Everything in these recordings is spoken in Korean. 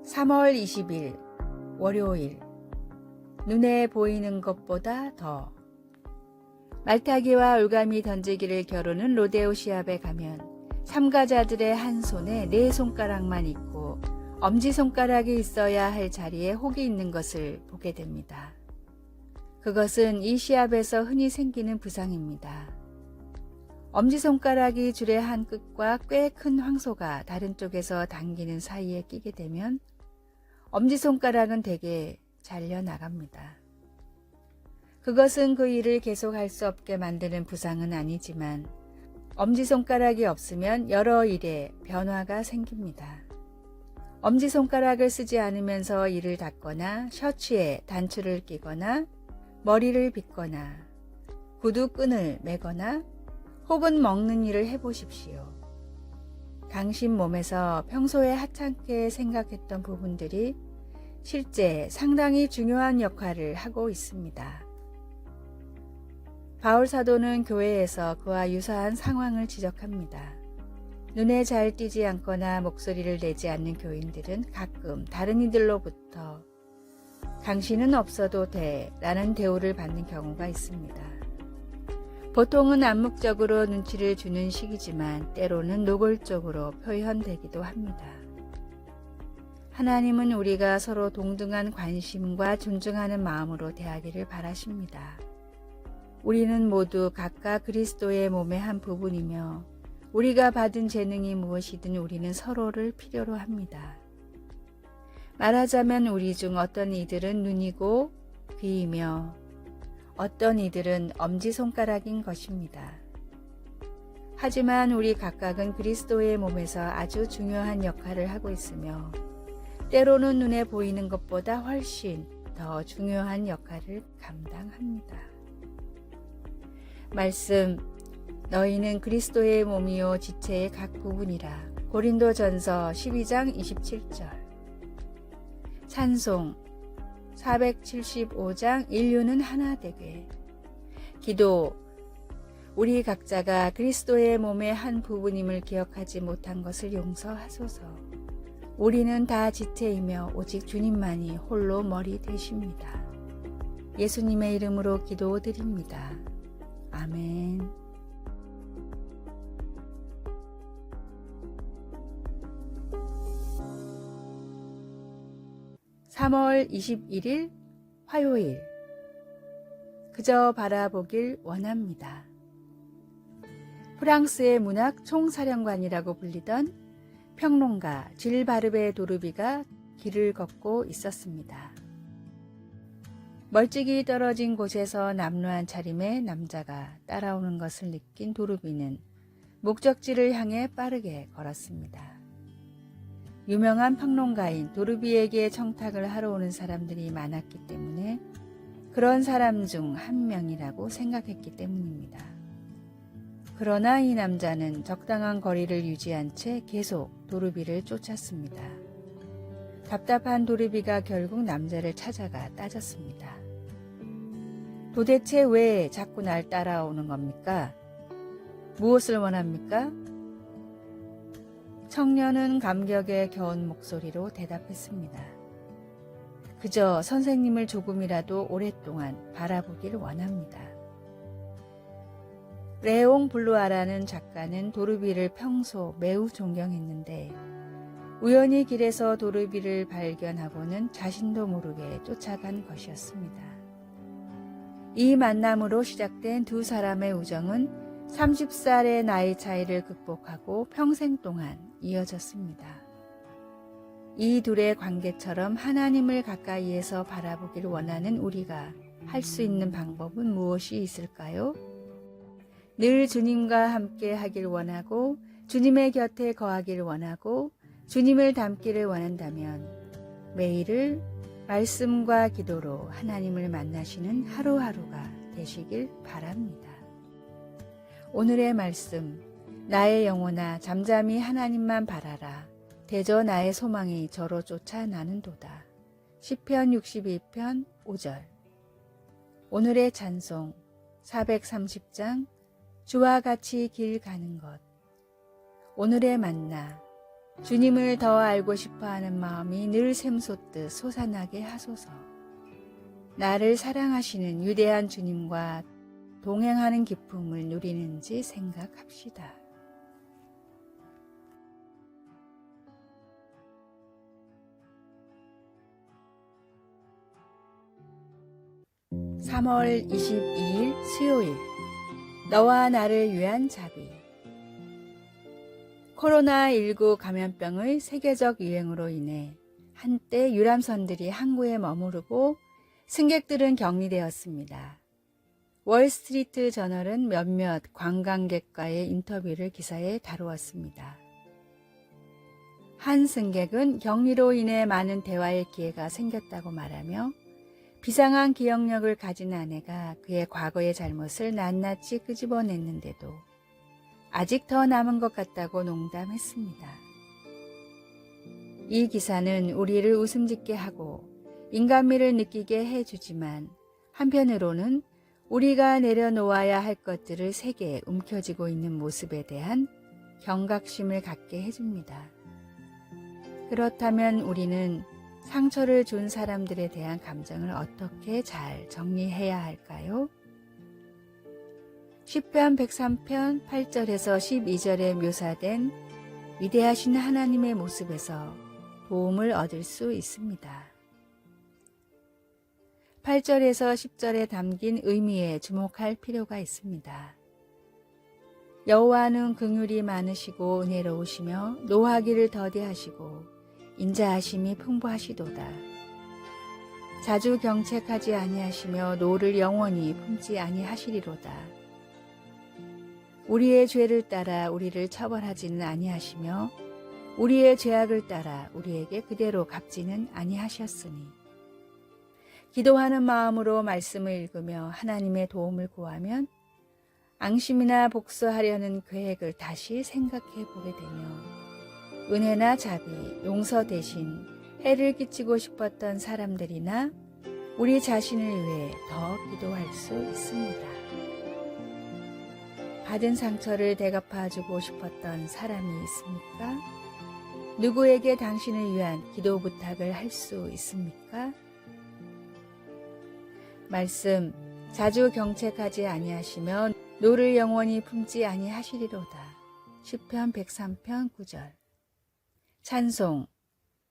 3월 20일 월요일. 눈에 보이는 것보다 더. 말타기와 올가미 던지기를 겨루는 로데오 시합에 가면 참가자들의 한 손에 4손가락만 있고 엄지손가락이 있어야 할 자리에 혹이 있는 것을 보게 됩니다. 그것은 이 시합에서 흔히 생기는 부상입니다. 엄지손가락이 줄의 한 끝과 꽤 큰 황소가 다른 쪽에서 당기는 사이에 끼게 되면 엄지손가락은 대개 잘려 나갑니다. 그것은 그 일을 계속할 수 없게 만드는 부상은 아니지만 엄지손가락이 없으면 여러 일에 변화가 생깁니다. 엄지손가락을 쓰지 않으면서 이를 닦거나 셔츠에 단추를 끼거나 머리를 빗거나 구두끈을 매거나 혹은 먹는 일을 해보십시오. 당신 몸에서 평소에 하찮게 생각했던 부분들이 실제 상당히 중요한 역할을 하고 있습니다. 바울 사도는 교회에서 그와 유사한 상황을 지적합니다. 눈에 잘 띄지 않거나 목소리를 내지 않는 교인들은 가끔 다른 이들로부터 당신은 없어도 돼 라는 대우를 받는 경우가 있습니다. 보통은 암묵적으로 눈치를 주는 식이지만 때로는 노골적으로 표현되기도 합니다. 하나님은 우리가 서로 동등한 관심과 존중하는 마음으로 대하기를 바라십니다. 우리는 모두 각각 그리스도의 몸의 한 부분이며 우리가 받은 재능이 무엇이든 우리는 서로를 필요로 합니다. 말하자면 우리 중 어떤 이들은 눈이고 귀이며 어떤 이들은 엄지손가락인 것입니다. 하지만 우리 각각은 그리스도의 몸에서 아주 중요한 역할을 하고 있으며 때로는 눈에 보이는 것보다 훨씬 더 중요한 역할을 감당합니다. 말씀, 너희는 그리스도의 몸이요 지체의 각 부분이라. 고린도전서 12장 27절. 찬송 475장 인류는 하나 되게. 기도, 우리 각자가 그리스도의 몸의 한 부분임을 기억하지 못한 것을 용서하소서. 우리는 다 지체이며 오직 주님만이 홀로 머리 되십니다. 예수님의 이름으로 기도드립니다. 아멘. (3월 21일) 화요일. 그저 바라보길 원합니다. 프랑스의 문학 총사령관이라고 불리던 평론가 질 바르베 도르비가 길을 걷고 있었습니다. 멀찍이 떨어진 곳에서 남루한 차림의 남자가 따라오는 것을 느낀 도르비는 목적지를 향해 빠르게 걸었습니다. 유명한 평론가인 도르비에게 청탁을 하러 오는 사람들이 많았기 때문에 그런 사람 중 한 명이라고 생각했기 때문입니다. 그러나 이 남자는 적당한 거리를 유지한 채 계속 도르비를 쫓았습니다. 답답한 도르비가 결국 남자를 찾아가 따졌습니다. 도대체 왜 자꾸 날 따라오는 겁니까? 무엇을 원합니까? 청년은 감격에 겨운 목소리로 대답했습니다. 그저 선생님을 조금이라도 오랫동안 바라보길 원합니다. 레옹 블루아라는 작가는 도르비를 평소 매우 존경했는데 우연히 길에서 도르비를 발견하고는 자신도 모르게 쫓아간 것이었습니다. 이 만남으로 시작된 두 사람의 우정은 30살의 나이 차이를 극복하고 평생 동안 이어졌습니다. 이 둘의 관계처럼 하나님을 가까이에서 바라보길 원하는 우리가 할 수 있는 방법은 무엇이 있을까요? 늘 주님과 함께 하길 원하고 주님의 곁에 거하길 원하고 주님을 닮기를 원한다면 매일을 말씀과 기도로 하나님을 만나시는 하루하루가 되시길 바랍니다. 오늘의 말씀, 나의 영혼아 잠잠히 하나님만 바라라. 대저 나의 소망이 저로 쫓아 나는도다. 시편 62편 5절. 오늘의 찬송 430장 주와 같이 길 가는 것. 오늘의 만나 주님을 더 알고 싶어하는 마음이 늘 샘솟듯 솟아나게 하소서. 나를 사랑하시는 위대한 주님과 동행하는 기쁨을 누리는지 생각합시다. (3월 22일) 수요일, 너와 나를 위한 자비. 코로나19 감염병의 세계적 유행으로 인해 한때 유람선들이 항구에 머무르고 승객들은 격리되었습니다. 월스트리트 저널은 몇몇 관광객과의 인터뷰를 기사에 다루었습니다. 한 승객은 격리로 인해 많은 대화의 기회가 생겼다고 말하며 비상한 기억력을 가진 아내가 그의 과거의 잘못을 낱낱이 끄집어냈는데도 아직 더 남은 것 같다고 농담했습니다. 이 기사는 우리를 웃음짓게 하고 인간미를 느끼게 해주지만 한편으로는 우리가 내려놓아야 할 것들을 세게 움켜쥐고 있는 모습에 대한 경각심을 갖게 해줍니다. 그렇다면 우리는 상처를 준 사람들에 대한 감정을 어떻게 잘 정리해야 할까요? 시편 103편 8절에서 12절에 묘사된 위대하신 하나님의 모습에서 도움을 얻을 수 있습니다. 8절에서 10절에 담긴 의미에 주목할 필요가 있습니다. 여호와는 긍휼이 많으시고 은혜로우시며 노하기를 더디하시고 인자하심이 풍부하시도다. 자주 경책하지 아니하시며 노를 영원히 품지 아니하시리로다. 우리의 죄를 따라 우리를 처벌하지는 아니하시며 우리의 죄악을 따라 우리에게 그대로 갚지는 아니하셨으니. 기도하는 마음으로 말씀을 읽으며 하나님의 도움을 구하면 앙심이나 복수하려는 계획을 다시 생각해 보게 되며 은혜나 자비, 용서 대신 해를 끼치고 싶었던 사람들이나 우리 자신을 위해 더 기도할 수 있습니다. 받은 상처를 대갚아주고 싶었던 사람이 있습니까? 누구에게 당신을 위한 기도 부탁을 할 수 있습니까? 말씀, 자주 경책하지 아니하시며 노를 영원히 품지 아니하시리로다. 시편 103편 9절. 찬송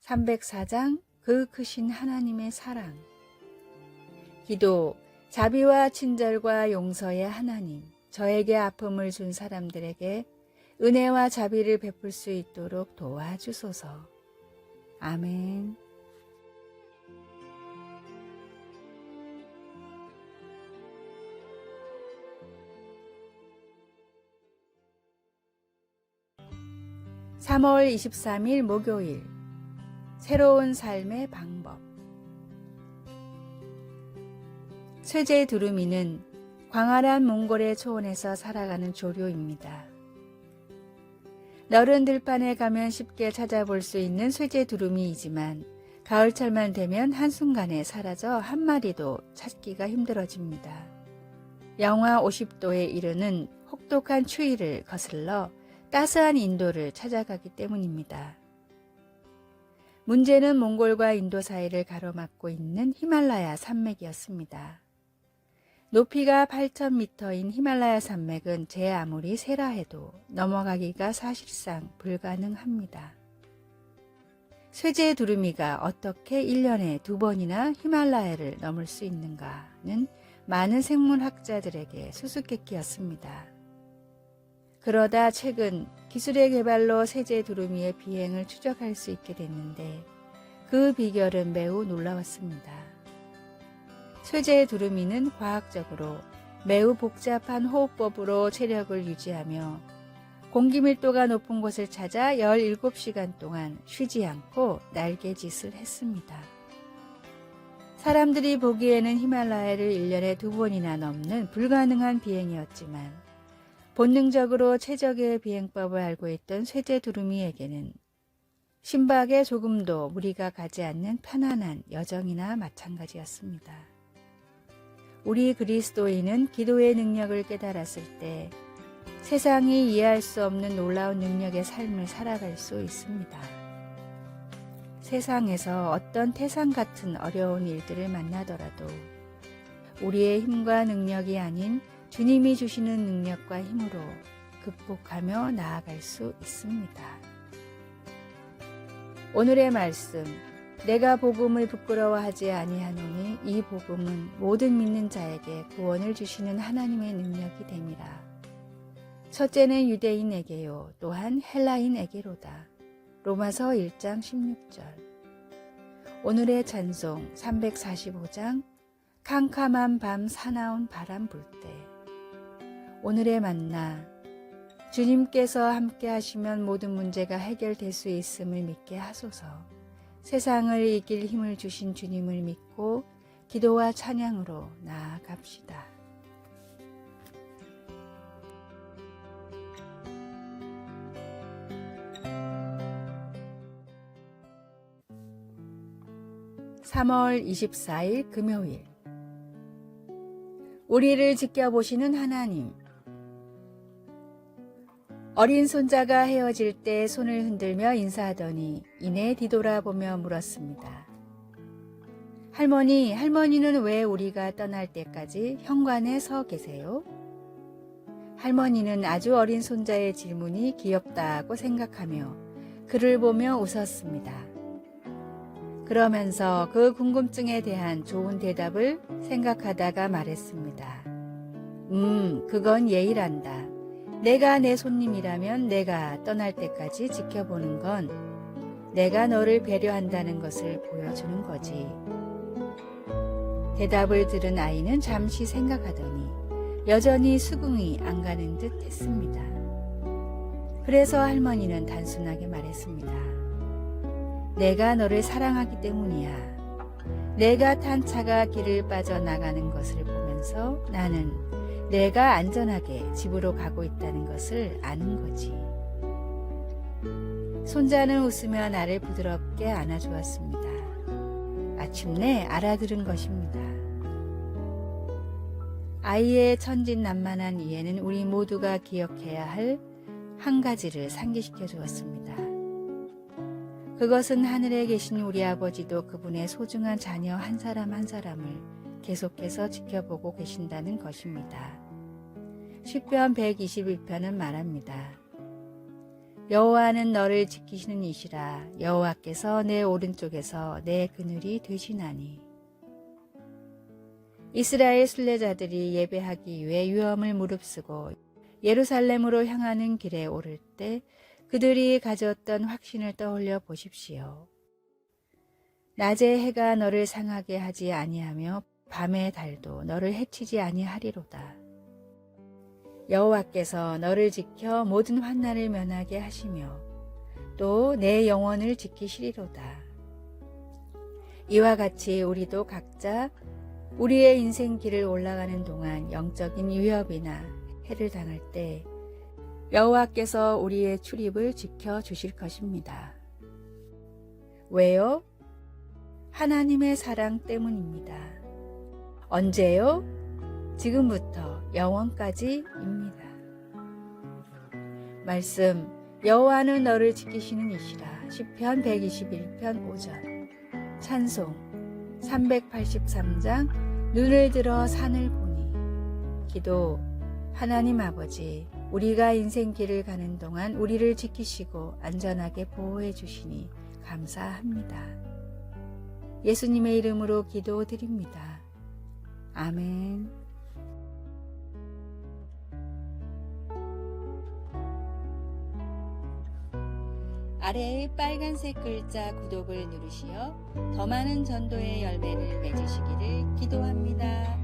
304장 그 크신 하나님의 사랑. 기도, 자비와 친절과 용서의 하나님, 저에게 아픔을 준 사람들에게 은혜와 자비를 베풀 수 있도록 도와주소서. 아멘. (3월 23일) 목요일, 새로운 삶의 방법. 쇠제 두루미는 광활한 몽골의 초원에서 살아가는 조류입니다. 너른 들판에 가면 쉽게 찾아볼 수 있는 쇠제 두루미이지만 가을철만 되면 한순간에 사라져 한 마리도 찾기가 힘들어집니다. 영하 50도에 이르는 혹독한 추위를 거슬러 따스한 인도를 찾아가기 때문입니다. 문제는 몽골과 인도 사이를 가로막고 있는 히말라야 산맥이었습니다. 높이가 8,000m인 히말라야 산맥은 제 아무리 세라 해도 넘어가기가 사실상 불가능합니다. 쇠제 두루미가 어떻게 1년에 2번이나 히말라야를 넘을 수 있는가는 많은 생물학자들에게 수수께끼였습니다. 그러다 최근 기술의 개발로 쇠제 두루미의 비행을 추적할 수 있게 됐는데 그 비결은 매우 놀라웠습니다. 쇠제 두루미는 과학적으로 매우 복잡한 호흡법으로 체력을 유지하며 공기 밀도가 높은 곳을 찾아 17시간 동안 쉬지 않고 날개짓을 했습니다. 사람들이 보기에는 히말라야를 1년에 2번이나 넘는 불가능한 비행이었지만 본능적으로 최적의 비행법을 알고 있던 쇠제 두루미에게는 심박에 조금도 무리가 가지 않는 편안한 여정이나 마찬가지였습니다. 우리 그리스도인은 기도의 능력을 깨달았을 때 세상이 이해할 수 없는 놀라운 능력의 삶을 살아갈 수 있습니다. 세상에서 어떤 태산 같은 어려운 일들을 만나더라도 우리의 힘과 능력이 아닌 주님이 주시는 능력과 힘으로 극복하며 나아갈 수 있습니다. 오늘의 말씀, 내가 복음을 부끄러워하지 아니하노니 이 복음은 모든 믿는 자에게 구원을 주시는 하나님의 능력이 됨이라. 첫째는 유대인에게요, 또한 헬라인에게로다. 로마서 1장 16절. 오늘의 찬송 345장 캄캄한 밤 사나운 바람 불 때. 오늘의 만나, 주님께서 함께 하시면 모든 문제가 해결될 수 있음을 믿게 하소서. 세상을 이길 힘을 주신 주님을 믿고 기도와 찬양으로 나아갑시다. (3월 24일) 금요일. 우리를 지켜보시는 하나님. 어린 손자가 헤어질 때 손을 흔들며 인사하더니 이내 뒤돌아보며 물었습니다. 할머니는 왜 우리가 떠날 때까지 현관에 서 계세요? 할머니는 아주 어린 손자의 질문이 귀엽다고 생각하며 그를 보며 웃었습니다. 그러면서 그 궁금증에 대한 좋은 대답을 생각하다가 말했습니다. 그건 예의란다. 내가 내 손님이라면 내가 떠날 때까지 지켜보는 건 내가 너를 배려한다는 것을 보여주는 거지. 대답을 들은 아이는 잠시 생각하더니 여전히 수긍이 안 가는 듯 했습니다. 그래서 할머니는 단순하게 말했습니다. 내가 너를 사랑하기 때문이야. 내가 탄 차가 길을 빠져나가는 것을 보면서 나는 내가 안전하게 집으로 가고 있다는 것을 아는 거지. 손자는 웃으며 나를 부드럽게 안아주었습니다. 마침내 알아들은 것입니다. 아이의 천진난만한 이해는 우리 모두가 기억해야 할 한 가지를 상기시켜 주었습니다. 그것은 하늘에 계신 우리 아버지도 그분의 소중한 자녀 한 사람 한 사람을 계속해서 지켜보고 계신다는 것입니다. 시편 121편은 말합니다. 여호와는 너를 지키시는 이시라. 여호와께서 내 오른쪽에서 내 그늘이 되시나니. 이스라엘 순례자들이 예배하기 위해 유엄을 무릅쓰고 예루살렘으로 향하는 길에 오를 때 그들이 가졌던 확신을 떠올려 보십시오. 낮에 해가 너를 상하게 하지 아니하며 밤의 달도 너를 해치지 아니하리로다. 여호와께서 너를 지켜 모든 환난을 면하게 하시며 또 내 영혼을 지키시리로다. 이와 같이 우리도 각자 우리의 인생 길을 올라가는 동안 영적인 위협이나 해를 당할 때 여호와께서 우리의 출입을 지켜주실 것입니다. 왜요? 하나님의 사랑 때문입니다. 언제요? 지금부터 영원까지입니다. 말씀, 여호와는 너를 지키시는 이시라. 시편 121편 5절. 찬송 383장 눈을 들어 산을 보니. 기도, 하나님 아버지, 우리가 인생 길을 가는 동안 우리를 지키시고 안전하게 보호해 주시니 감사합니다. 예수님의 이름으로 기도드립니다. 아멘. 아래의 빨간색 글자 구독을 누르시어 더 많은 전도의 열매를 맺으시기를 기도합니다.